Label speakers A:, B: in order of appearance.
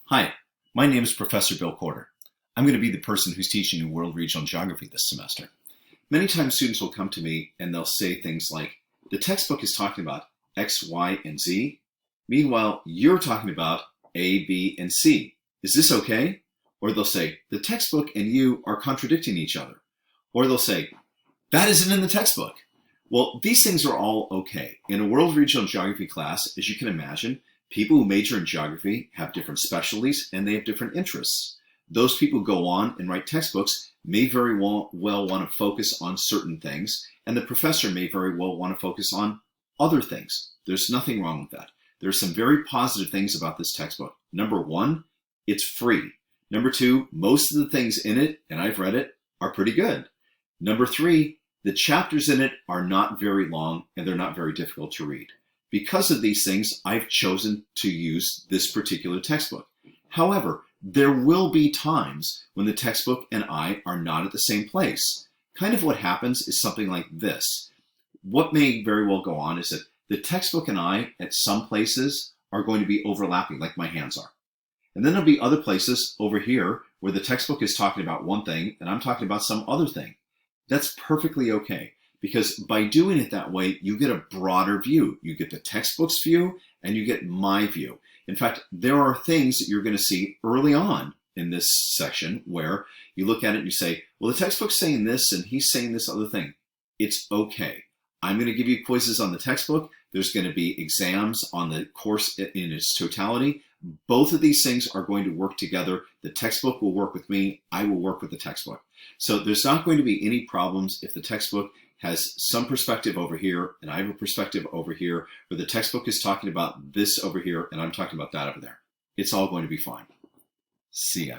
A: Hi, my name is Professor Bill Corder. I'm going to be the person who's teaching you World Regional Geography this semester. Many times students will come to me and they'll say things like, the textbook is talking about X, Y, and Z. Meanwhile, you're talking about A, B, and C. Is this okay? Or they'll say, the textbook and you are contradicting each other. Or they'll say, that isn't in the textbook. Well, these things are all okay. In a World Regional Geography class, as you can imagine, people who major in geography have different specialties and they have different interests. Those people who go on and write textbooks may very well want to focus on certain things, and the professor may very well want to focus on other things. There's nothing wrong with that. There's some very positive things about this textbook. Number one, it's free. Number two, most of the things in it, and I've read it, are pretty good. Number three, the chapters in it are not very long and they're not very difficult to read. Because of these things, I've chosen to use this particular textbook. However, there will be times when the textbook and I are not at the same place. Kind of what happens is something like this. What may very well go on is that the textbook and I at some places are going to be overlapping, like my hands are. And then there'll be other places over here where the textbook is talking about one thing and I'm talking about some other thing. That's perfectly okay. Because by doing it that way, you get a broader view. You get the textbook's view and you get my view. In fact, there are things that you're going to see early on in this section where you look at it and you say, well, the textbook's saying this and he's saying this other thing. It's okay. I'm going to give you quizzes on the textbook. There's going to be exams on the course in its totality. Both of these things are going to work together. The textbook will work with me. I will work with the textbook. So there's not going to be any problems if the textbook has some perspective over here and I have a perspective over here, where the textbook is talking about this over here and I'm talking about that over there. It's all going to be fine. See ya.